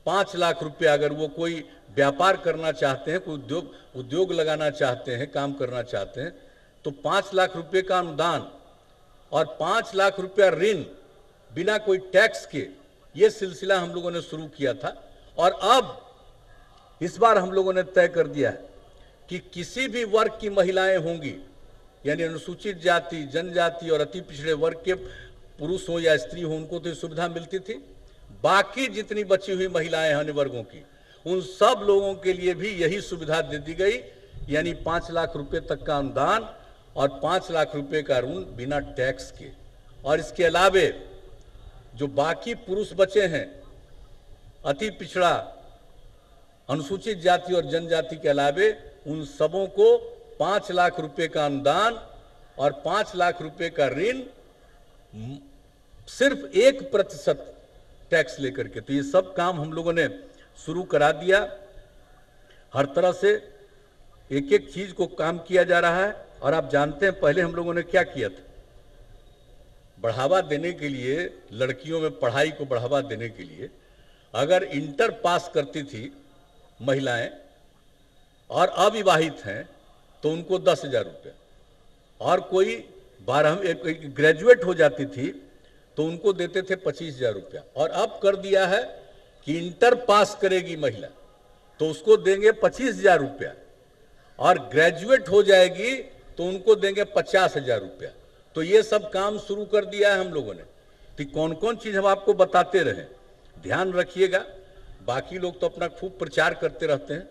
5 लाख रुपया, अगर वो कोई व्यापार करना चाहते हैं, कोई उद्योग लगाना चाहते हैं, काम करना चाहते हैं, तो 5 लाख रुपये का अनुदान और 5 लाख रुपया ऋण बिना कोई टैक्स के, ये सिलसिला हम लोगों ने शुरू किया था। और अब इस बार हम लोगों ने तय कर दिया है कि किसी भी वर्ग की महिलाएं होंगी, यानी अनुसूचित जाति, जनजाति और अति पिछड़े वर्ग के पुरुष हो या स्त्री हो, उनको तो सुविधा मिलती थी। बाकी जितनी बची हुई महिलाएं अन्य वर्गों की, उन सब लोगों के लिए भी यही सुविधा दे दी गई, यानी 5 लाख रुपए तक का अनुदान और 5 लाख रुपए का ऋण बिना टैक्स के। और इसके अलावे जो बाकी पुरुष बचे हैं, अति पिछड़ा, अनुसूचित जाति और जनजाति के अलावे, उन सबों को 5 लाख रुपए का अनुदान और 5 लाख रुपए का ऋण सिर्फ 1% टैक्स लेकर के। तो ये सब काम हम लोगों ने शुरू करा दिया। हर तरह से एक एक चीज को काम किया जा रहा है। और आप जानते हैं पहले हम लोगों ने क्या किया था, बढ़ावा देने के लिए, लड़कियों में पढ़ाई को बढ़ावा देने के लिए, अगर इंटर पास करती थी महिलाएं और अविवाहित हैं तो उनको 10,000 रुपये, और कोई 12वीं ग्रेजुएट हो जाती थी तो उनको देते थे 25,000 रुपया। और अब कर दिया है कि इंटर पास करेगी महिला तो उसको देंगे 25,000 रुपया, और ग्रेजुएट हो जाएगी तो उनको देंगे 50,000 रुपया। तो ये सब काम शुरू कर दिया है हम लोगों ने। तो कौन कौन चीज़ हम आपको बताते रहें, ध्यान रखिएगा। बाकी लोग तो अपना खूब प्रचार करते रहते हैं,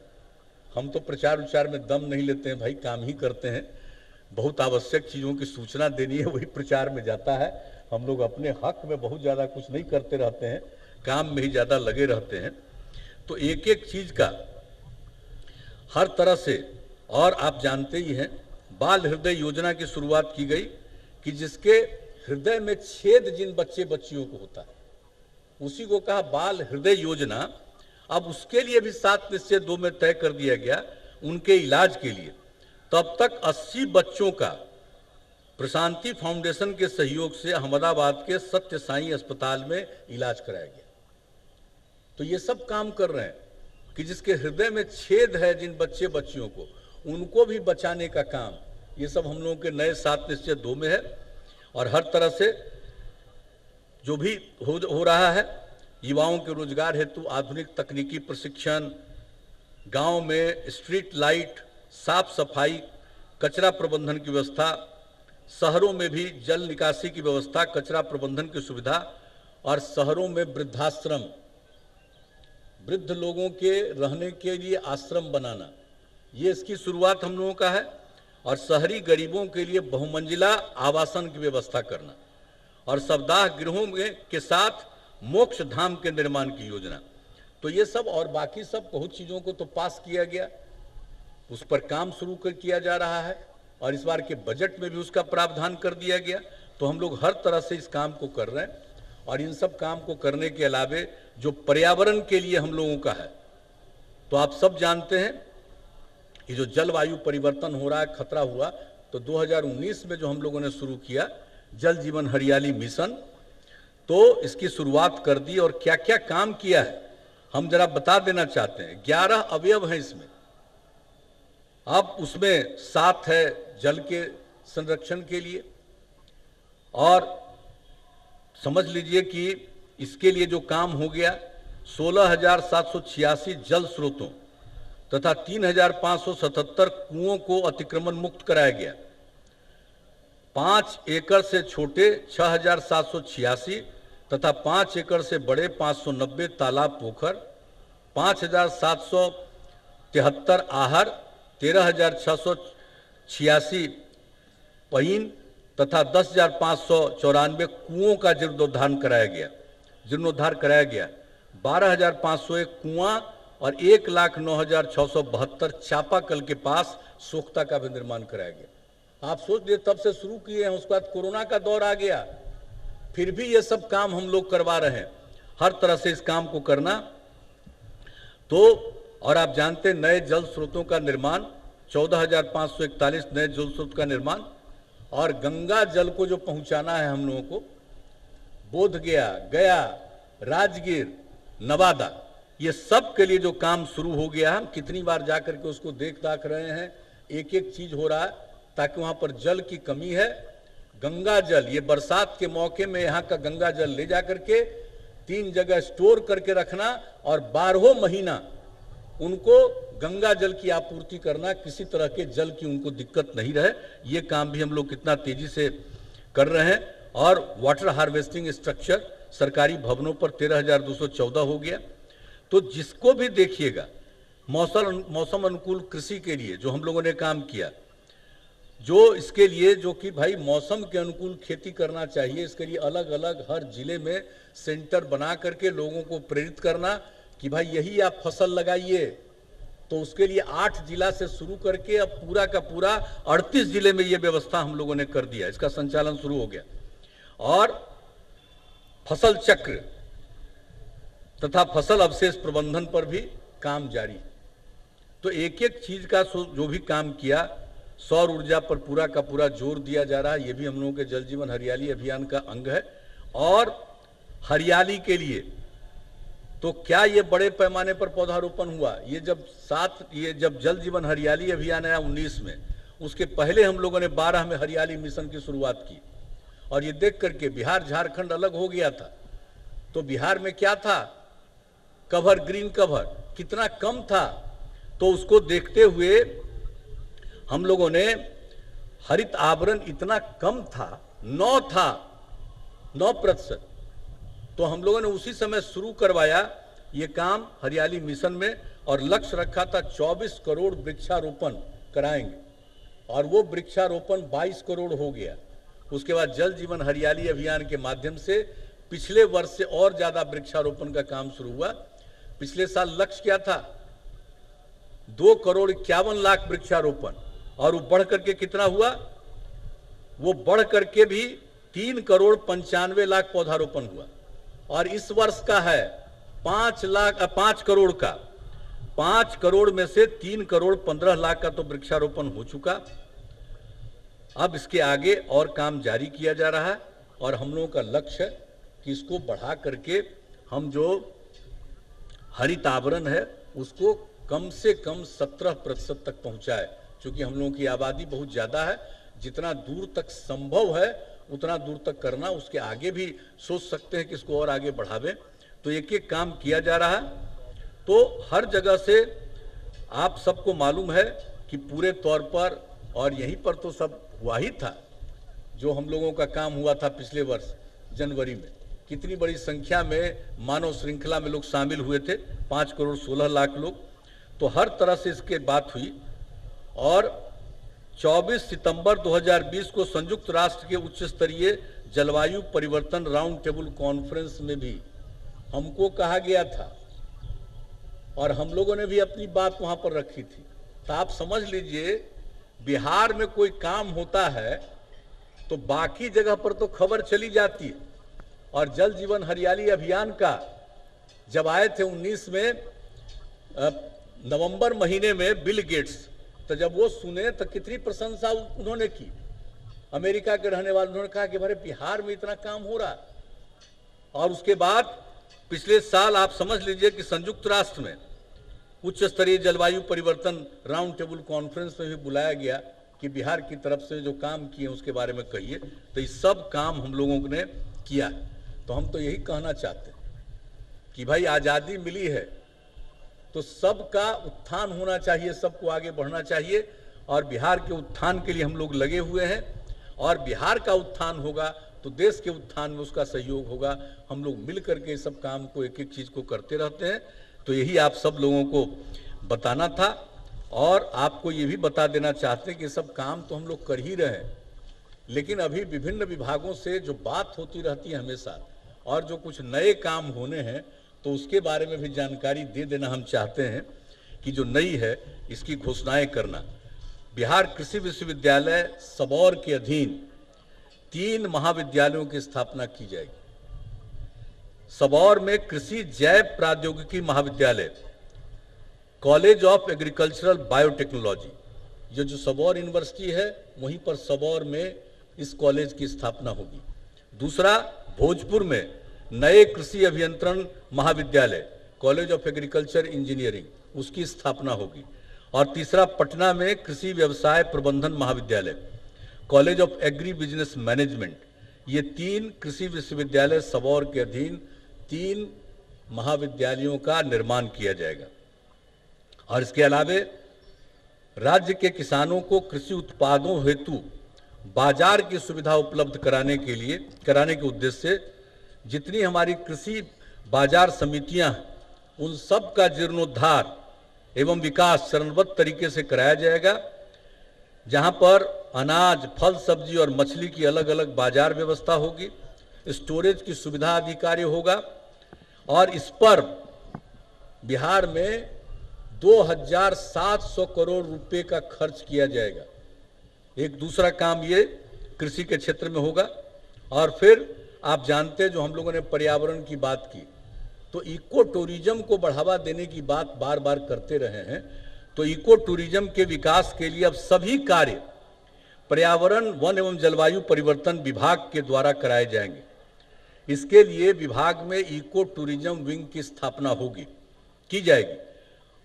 हम तो प्रचार उचार में दम नहीं लेते हैं भाई, काम ही करते हैं। बहुत आवश्यक चीज़ों की सूचना देनी है, वही प्रचार में जाता है। हम लोग अपने हक में बहुत ज़्यादा कुछ नहीं करते रहते हैं, काम में ही ज़्यादा लगे रहते हैं। तो एक एक चीज़ का हर तरह से, और आप जानते ही हैं बाल हृदय योजना की शुरुआत की गई कि जिसके हृदय में छेद जिन बच्चे बच्चियों को होता है उसी को कहा बाल हृदय योजना। अब उसके लिए भी 7/2 में तय कर दिया गया उनके इलाज के लिए। तब तक 80 बच्चों का प्रशांति फाउंडेशन के सहयोग से अहमदाबाद के सत्य साईं अस्पताल में इलाज कराया गया। तो ये सब काम कर रहे हैं कि जिसके हृदय में छेद है जिन बच्चे बच्चियों को, उनको भी बचाने का काम, ये सब हम लोगों के नए 7/2 में है। और हर तरह से जो भी हो रहा है, युवाओं के रोजगार हेतु आधुनिक तकनीकी प्रशिक्षण, गांव में स्ट्रीट लाइट, साफ सफाई, कचरा प्रबंधन की व्यवस्था, शहरों में भी जल निकासी की व्यवस्था, कचरा प्रबंधन की सुविधा, और शहरों में वृद्धाश्रम, वृद्ध लोगों के रहने के लिए आश्रम बनाना, ये इसकी शुरुआत हम लोगों का है। और शहरी गरीबों के लिए बहुमंजिला आवासन की व्यवस्था करना, और सप्ताह गृहों के साथ मोक्ष धाम के निर्माण की योजना। तो ये सब और बाकी सब बहुत चीज़ों को तो पास किया गया, उस पर काम शुरू किया जा रहा है, और इस बार के बजट में भी उसका प्रावधान कर दिया गया। तो हम लोग हर तरह से इस काम को कर रहे हैं। और इन सब काम को करने के अलावे जो पर्यावरण के लिए हम लोगों का है, तो आप सब जानते हैं ये जो जलवायु परिवर्तन हो रहा है, खतरा हुआ, तो 2019 में जो हम लोगों ने शुरू किया जल जीवन हरियाली मिशन, तो इसकी शुरुआत कर दी। और क्या क्या काम किया है हम जरा बता देना चाहते हैं। 11 अवयव हैं इसमें। अब उसमें 7 है जल के संरक्षण के लिए, और समझ लीजिए कि इसके लिए जो काम हो गया, 16,786 जल स्रोतों तथा 3,577 कुओं को अतिक्रमण मुक्त कराया गया। 5 एकड़ से छोटे 6,786 तथा 5 एकड़ से बड़े 590 तालाब पोखर, 5,773 आहर, 13,686 पईन तथा 10,594 कुओं का जीर्णोद्धार कराया गया। 12,501 कुआं और 1,09,672 चापाकल के पास सोख्ता का भी निर्माण कराया गया। आप सोच लिए तब से शुरू किए हैं, उसके बाद कोरोना का दौर आ गया, फिर भी ये सब काम हम लोग करवा रहे हैं। हर तरह से इस काम को करना। तो और आप जानते हैं नए जल स्रोतों का निर्माण, 14,541 नए जल स्रोत का निर्माण, और गंगा जल को जो पहुंचाना है हम लोगों को, बोधगया, गया, राजगीर, नवादा, ये सब के लिए जो काम शुरू हो गया है। हम कितनी बार जाकर के उसको देख दाख रहे हैं, एक एक चीज हो रहा है, ताकि वहां पर जल की कमी है। गंगा जल, ये बरसात के मौके में यहाँ का गंगा जल ले जाकर के 3 जगह स्टोर करके रखना, और 12 महीना उनको गंगा जल की आपूर्ति करना, किसी तरह के जल की उनको दिक्कत नहीं रहे। ये काम भी हम लोग कितना तेजी से कर रहे हैं। और वाटर हार्वेस्टिंग स्ट्रक्चर सरकारी भवनों पर 13,214 हो गया। तो जिसको भी देखिएगा, मौसम अनुकूल कृषि के लिए जो हम लोगों ने काम किया, जो इसके लिए जो कि भाई मौसम के अनुकूल खेती करना चाहिए, इसके लिए अलग अलग हर जिले में सेंटर बना करके लोगों को प्रेरित करना कि भाई यही आप फसल लगाइए। तो उसके लिए 8 जिला से शुरू करके अब पूरा का पूरा 38 जिले में ये व्यवस्था हम लोगों ने कर दिया, इसका संचालन शुरू हो गया। और फसल चक्र तथा फसल अवशेष प्रबंधन पर भी काम जारी। तो एक एक चीज का जो भी काम किया, सौर ऊर्जा पर पूरा का पूरा जोर दिया जा रहा है। ये भी हम लोगों के जल जीवन हरियाली अभियान का अंग है। और हरियाली के लिए तो क्या ये बड़े पैमाने पर पौधारोपण हुआ, ये जब जल जीवन हरियाली अभियान आया 19 में, उसके पहले हम लोगों ने 12 में हरियाली मिशन की शुरुआत की। और ये देख करके बिहार झारखंड अलग हो गया था। तो बिहार में क्या था, कवर, ग्रीन कवर कितना कम था। तो उसको देखते हुए हम लोगों ने हरित आवरण इतना कम था, 9%। तो हम लोगों ने उसी समय शुरू करवाया ये काम हरियाली मिशन में, और लक्ष्य रखा था 24 करोड़ वृक्षारोपण कराएंगे, और वो वृक्षारोपण 22 करोड़ हो गया। उसके बाद जल जीवन हरियाली अभियान के माध्यम से पिछले वर्ष से और ज्यादा वृक्षारोपण का काम शुरू हुआ। पिछले साल लक्ष्य क्या था, 2,51,00,000 वृक्षारोपण, और वो बढ़ करके कितना हुआ, वो बढ़ करके भी 3,95,00,000 पौधारोपण हुआ। और इस वर्ष का है 5 करोड़ का। 5 करोड़ में से 3,15,00,000 का तो वृक्षारोपण हो चुका। अब इसके आगे और काम जारी किया जा रहा है, और हम लोगों का लक्ष्य है कि इसको बढ़ा करके हम जो हरित आवरण है उसको कम से कम 17% तक पहुंचाए। क्योंकि हम लोगों की आबादी बहुत ज़्यादा है, जितना दूर तक संभव है उतना दूर तक करना, उसके आगे भी सोच सकते हैं कि इसको और आगे बढ़ावें। तो एक एक काम किया जा रहा है। तो हर जगह से आप सबको मालूम है कि पूरे तौर पर, और यहीं पर तो सब हुआ ही था, जो हम लोगों का काम हुआ था पिछले वर्ष जनवरी में, कितनी बड़ी संख्या में मानव श्रृंखला में लोग शामिल हुए थे, 5,16,00,000 लोग। तो हर तरह से इसके बात हुई। और 24 सितंबर 2020 को संयुक्त राष्ट्र के उच्च स्तरीय जलवायु परिवर्तन राउंड टेबल कॉन्फ्रेंस में भी हमको कहा गया था, और हम लोगों ने भी अपनी बात वहां पर रखी थी। तो आप समझ लीजिए, बिहार में कोई काम होता है तो बाकी जगह पर तो खबर चली जाती है। और जल जीवन हरियाली अभियान का जब आए थे 19 में नवंबर महीने में बिल गेट्स, तो जब वो सुने तो कितनी प्रशंसा उन्होंने की। अमेरिका के रहने वाले, उन्होंने कहा कि भाई बिहार में इतना काम हो रहा। और उसके बाद पिछले साल आप समझ लीजिए कि संयुक्त राष्ट्र में उच्च स्तरीय जलवायु परिवर्तन राउंड टेबल कॉन्फ्रेंस में भी बुलाया गया कि बिहार की तरफ से जो काम किए उसके बारे में कहिए। तो ये सब काम हम लोगों ने किया। तो हम तो यही कहना चाहते हैं कि भाई आज़ादी मिली है तो सबका उत्थान होना चाहिए, सबको आगे बढ़ना चाहिए। और बिहार के उत्थान के लिए हम लोग लगे हुए हैं, और बिहार का उत्थान होगा तो देश के उत्थान में उसका सहयोग होगा। हम लोग मिल करके इस सब काम को, एक एक चीज़ को करते रहते हैं। तो यही आप सब लोगों को बताना था। और आपको ये भी बता देना चाहते हैं कि सब काम तो हम लोग कर ही रहे हैं, लेकिन अभी विभिन्न विभागों से जो बात होती रहती है हमेशा, और जो कुछ नए काम होने हैं तो उसके बारे में भी जानकारी दे देना हम चाहते हैं कि जो नई है इसकी घोषणाएं करना। बिहार कृषि विश्वविद्यालय सबौर के अधीन 3 महाविद्यालयों की स्थापना की जाएगी। सबौर में कृषि जैव प्रौद्योगिकी महाविद्यालय, कॉलेज ऑफ एग्रीकल्चरल बायोटेक्नोलॉजी, ये जो सबौर यूनिवर्सिटी है वहीं पर सबौर में इस कॉलेज की स्थापना होगी। दूसरा, भोजपुर में नए कृषि अभियंत्रण महाविद्यालय, कॉलेज ऑफ एग्रीकल्चर इंजीनियरिंग, उसकी स्थापना होगी। और तीसरा, पटना में कृषि व्यवसाय प्रबंधन महाविद्यालय, college of agri business management. ये 3 कृषि विश्वविद्यालय सबौर के अधीन 3 महाविद्यालयों का निर्माण किया जाएगा। और इसके अलावे राज्य के किसानों को कृषि उत्पादों हेतु बाजार की सुविधा उपलब्ध कराने के उद्देश्य से जितनी हमारी कृषि बाजार समितियां हैं, उन सब का जीर्णोद्धार एवं विकास चरणबद्ध तरीके से कराया जाएगा, जहां पर अनाज, फल, सब्जी और मछली की अलग अलग बाजार व्यवस्था होगी, स्टोरेज की सुविधा आदि कार्य होगा। और इस पर बिहार में 2,700 करोड़ रुपए का खर्च किया जाएगा। एक दूसरा काम ये कृषि के क्षेत्र में होगा। और फिर आप जानते हैं, जो हम लोगों ने पर्यावरण की बात की, तो इको टूरिज्म को बढ़ावा देने की बात बार बार करते रहे हैं। तो इको टूरिज्म के विकास के लिए अब सभी कार्य पर्यावरण, वन एवं जलवायु परिवर्तन विभाग के द्वारा कराए जाएंगे। इसके लिए विभाग में इको टूरिज्म विंग की स्थापना की जाएगी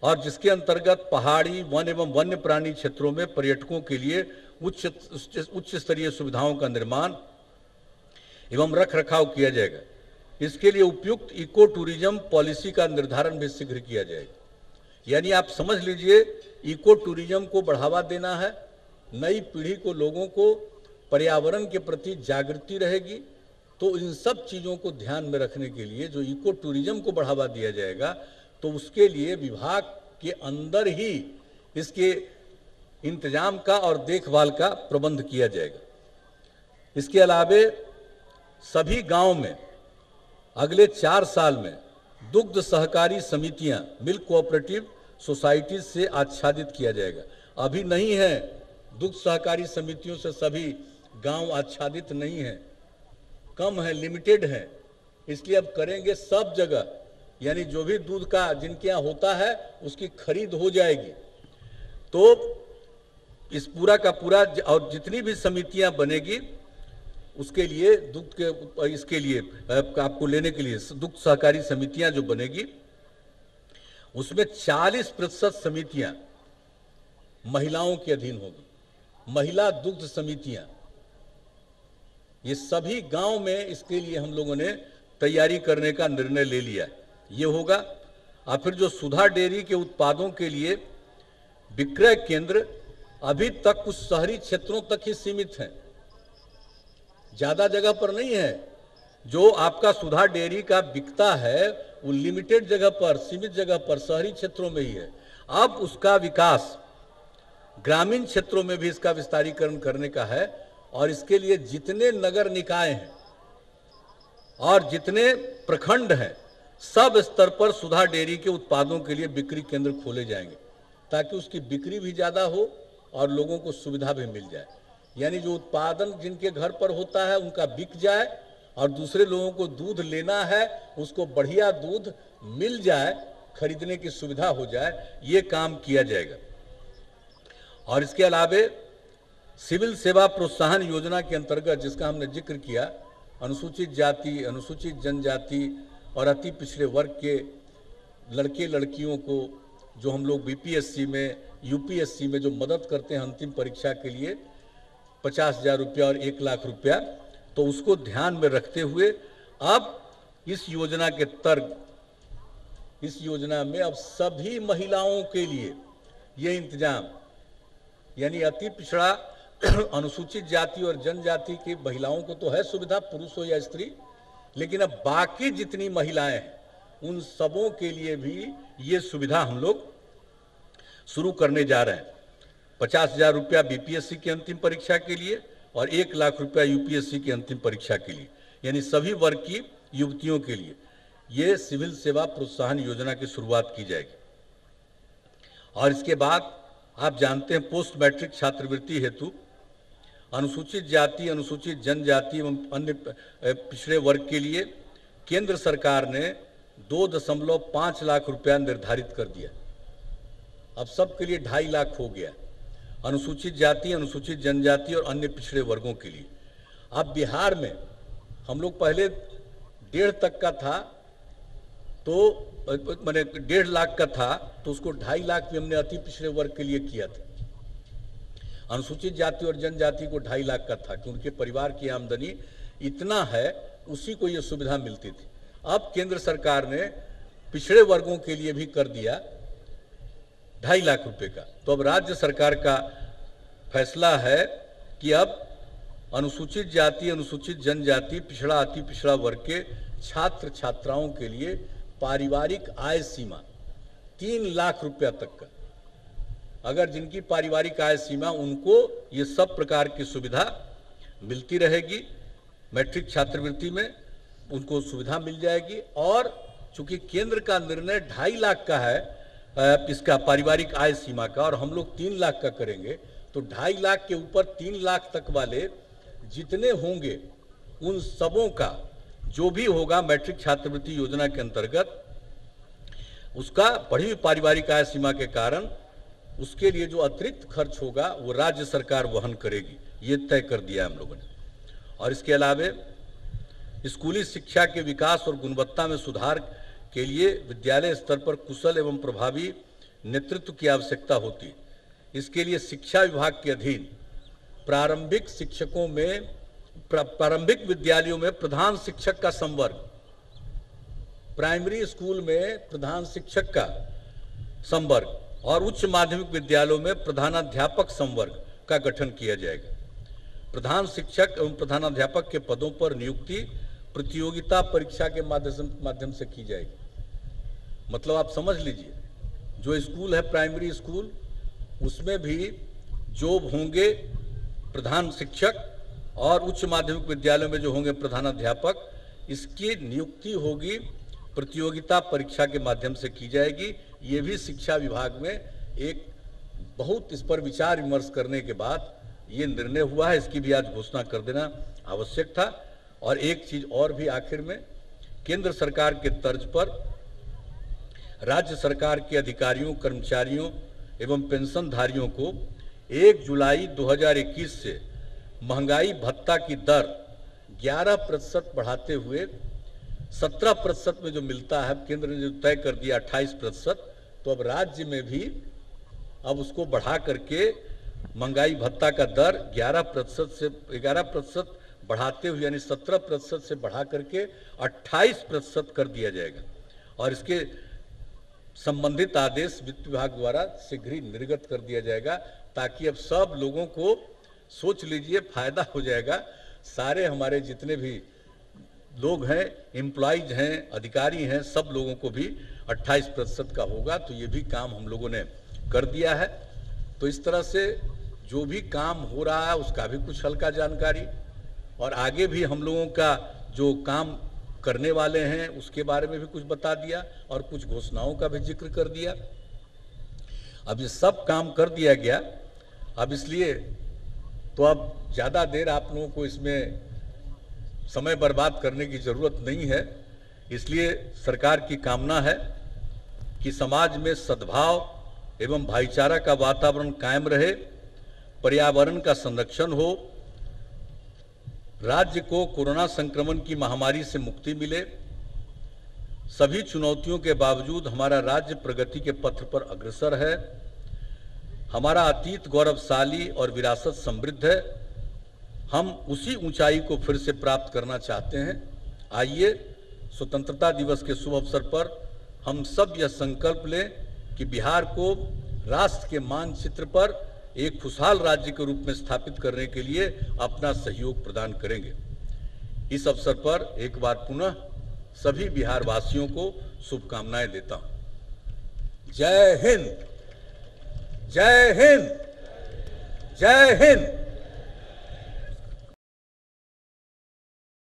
और जिसके अंतर्गत पहाड़ी, वन एवं वन्य प्राणी क्षेत्रों में पर्यटकों के लिए उच्च स्तरीय सुविधाओं का निर्माण एवं रख रखाव किया जाएगा। इसके लिए उपयुक्त इको टूरिज्म पॉलिसी का निर्धारण भी शीघ्र किया जाएगा। यानी आप समझ लीजिए, इको टूरिज्म को बढ़ावा देना है, नई पीढ़ी को, लोगों को पर्यावरण के प्रति जागृति रहेगी, तो इन सब चीज़ों को ध्यान में रखने के लिए जो इको टूरिज्म को बढ़ावा दिया जाएगा, तो उसके लिए विभाग के अंदर ही इसके इंतजाम का और देखभाल का प्रबंध किया जाएगा। इसके अलावे सभी गांव में अगले 4 साल में दुग्ध सहकारी समितियां, मिल्क कोऑपरेटिव सोसाइटीज से आच्छादित किया जाएगा। अभी नहीं है, दुग्ध सहकारी समितियों से सभी गांव आच्छादित नहीं है, कम है, लिमिटेड है। इसलिए अब करेंगे सब जगह, यानी जो भी दूध का जिनके यहाँ होता है उसकी खरीद हो जाएगी। तो इस पूरा का पूरा और जितनी भी समितियां बनेगी उसके लिए दुग्ध के, इसके लिए आपको लेने के लिए दुग्ध सहकारी समितियां जो बनेगी उसमें 40% समितियां महिलाओं के अधीन होगी। महिला दुग्ध समितियां, ये सभी गांव में इसके लिए हम लोगों ने तैयारी करने का निर्णय ले लिया है। ये होगा। और फिर जो सुधा डेयरी के उत्पादों के लिए विक्रय केंद्र अभी तक कुछ शहरी क्षेत्रों तक ही सीमित हैं, ज्यादा जगह पर नहीं है। जो आपका सुधा डेयरी का बिकता है वो लिमिटेड जगह पर, सीमित जगह पर, शहरी क्षेत्रों में ही है। अब उसका विकास ग्रामीण क्षेत्रों में भी इसका विस्तारीकरण करने का है और इसके लिए जितने नगर निकाय हैं और जितने प्रखंड हैं, सब स्तर पर सुधा डेयरी के उत्पादों के लिए बिक्री केंद्र खोले जाएंगे ताकि उसकी बिक्री भी ज़्यादा हो और लोगों को सुविधा भी मिल जाए। यानी जो उत्पादन जिनके घर पर होता है उनका बिक जाए और दूसरे लोगों को दूध लेना है उसको बढ़िया दूध मिल जाए, खरीदने की सुविधा हो जाए, ये काम किया जाएगा। और इसके अलावे सिविल सेवा प्रोत्साहन योजना के अंतर्गत, जिसका हमने जिक्र किया, अनुसूचित जाति, अनुसूचित जनजाति और अति पिछड़े वर्ग के लड़के लड़कियों को जो हम लोग बीपीएससी में, यूपीएससी में जो मदद करते हैं अंतिम परीक्षा के लिए 50,000 रुपया और 1 लाख रुपया, तो उसको ध्यान में रखते हुए अब इस योजना के तर्क, इस योजना में अब सभी महिलाओं के लिए ये इंतजाम, यानी अति पिछड़ा अनुसूचित जाति और जनजाति की महिलाओं को तो है सुविधा, पुरुष हो या स्त्री, लेकिन अब बाकी जितनी महिलाएं हैं उन सबों के लिए भी ये सुविधा हम लोग शुरू करने जा रहे हैं। 50,000 रुपया बीपीएससी की अंतिम परीक्षा के लिए और 1 लाख रुपया यूपीएससी की अंतिम परीक्षा के लिए, यानी सभी वर्ग की युवतियों के लिए ये सिविल सेवा प्रोत्साहन योजना की शुरुआत की जाएगी। और इसके बाद आप जानते हैं पोस्ट मैट्रिक छात्रवृत्ति हेतु अनुसूचित जाति, अनुसूचित जनजाति एवं अन्य पिछड़े वर्ग के लिए केंद्र सरकार ने 2.5 लाख रुपया निर्धारित कर दिया। अब सबके लिए 2.5 लाख हो गया, अनुसूचित जाति, अनुसूचित जनजाति और अन्य पिछड़े वर्गों के लिए। अब बिहार में हम लोग पहले 1.5 तक का था, तो मैंने 1.5 लाख का था, तो उसको 2.5 लाख भी हमने अति पिछड़े वर्ग के लिए किया था। अनुसूचित जाति और जनजाति को 2.5 लाख का था कि उनके परिवार की आमदनी इतना है, उसी को ये सुविधा मिलती थी। अब केंद्र सरकार ने पिछड़े वर्गों के लिए भी कर दिया 2.5 लाख रुपए का। तो अब राज्य सरकार का फैसला है कि अब अनुसूचित जाति, अनुसूचित जनजाति, पिछड़ा, अति पिछड़ा वर्ग के छात्र छात्राओं के लिए पारिवारिक आय सीमा 3 लाख रुपया तक का, अगर जिनकी पारिवारिक आय सीमा, उनको ये सब प्रकार की सुविधा मिलती रहेगी। मैट्रिक छात्रवृत्ति में उनको सुविधा मिल जाएगी। और चूंकि केंद्र का निर्णय 2.5 लाख का है इसका पारिवारिक आय सीमा का, और हम लोग 3 लाख का करेंगे, तो 2.5 लाख के ऊपर 3 लाख तक वाले जितने होंगे उन सबों का जो भी होगा मैट्रिक छात्रवृत्ति योजना के अंतर्गत, उसका बढ़ी हुई पारिवारिक आय सीमा के कारण उसके लिए जो अतिरिक्त खर्च होगा वो राज्य सरकार वहन करेगी, ये तय कर दिया हम लोगों ने। और इसके अलावे स्कूली शिक्षा के विकास और गुणवत्ता में सुधार के लिए विद्यालय स्तर पर कुशल एवं प्रभावी नेतृत्व की आवश्यकता होती है। इसके लिए शिक्षा विभाग के अधीन प्रारंभिक विद्यालयों में प्रधान शिक्षक का संवर्ग, प्राइमरी स्कूल में प्रधान शिक्षक का संवर्ग और उच्च माध्यमिक विद्यालयों में प्रधानाध्यापक संवर्ग का गठन किया जाएगा। प्रधान शिक्षक एवं प्रधानाध्यापक के पदों पर नियुक्ति प्रतियोगिता परीक्षा के माध्यम से की जाएगी। मतलब आप समझ लीजिए, जो स्कूल है प्राइमरी स्कूल, उसमें भी जो होंगे प्रधान शिक्षक और उच्च माध्यमिक विद्यालयों में जो होंगे प्रधानाध्यापक, इसकी नियुक्ति होगी प्रतियोगिता परीक्षा के माध्यम से की जाएगी। ये भी शिक्षा विभाग में एक बहुत इस पर विचार विमर्श करने के बाद ये निर्णय हुआ है। इसकी भी आज घोषणा कर देना आवश्यक था। और एक चीज और भी आखिर में, केंद्र सरकार के तर्ज पर राज्य सरकार के अधिकारियों, कर्मचारियों एवं पेंशनधारियों को 1 जुलाई 2021 से महंगाई भत्ता की दर 11% बढ़ाते हुए 17% में जो मिलता है, केंद्र ने जो तय कर दिया 28%, तो अब राज्य में भी अब उसको बढ़ा करके महंगाई भत्ता का दर 11% बढ़ाते हुए, यानी 17% से बढ़ा करके 28% कर दिया जाएगा। और इसके संबंधित आदेश वित्त विभाग द्वारा शीघ्र ही निर्गत कर दिया जाएगा, ताकि अब सब लोगों को, सोच लीजिए, फायदा हो जाएगा। सारे हमारे जितने भी लोग हैं, एम्प्लॉइज हैं, अधिकारी हैं, सब लोगों को भी 28% का होगा। तो ये भी काम हम लोगों ने कर दिया है। तो इस तरह से जो भी काम हो रहा है उसका भी कुछ हल्का जानकारी, और आगे भी हम लोगों का जो काम करने वाले हैं उसके बारे में भी कुछ बता दिया, और कुछ घोषणाओं का भी जिक्र कर दिया। अब ये सब काम कर दिया गया। अब इसलिए तो अब ज़्यादा देर आप लोगों को इसमें समय बर्बाद करने की ज़रूरत नहीं है। इसलिए सरकार की कामना है कि समाज में सद्भाव एवं भाईचारा का वातावरण कायम रहे, पर्यावरण का संरक्षण हो, राज्य को कोरोना संक्रमण की महामारी से मुक्ति मिले। सभी चुनौतियों के बावजूद हमारा राज्य प्रगति के पथ पर अग्रसर है। हमारा अतीत गौरवशाली और विरासत समृद्ध है। हम उसी ऊंचाई को फिर से प्राप्त करना चाहते हैं। आइए स्वतंत्रता दिवस के शुभ अवसर पर हम सब यह संकल्प लें कि बिहार को राष्ट्र के मानचित्र पर एक खुशहाल राज्य के रूप में स्थापित करने के लिए अपना सहयोग प्रदान करेंगे। इस अवसर पर एक बार पुनः सभी बिहार वासियों को शुभकामनाएं देता हूं। जय हिंद, जय हिंद, जय हिंद।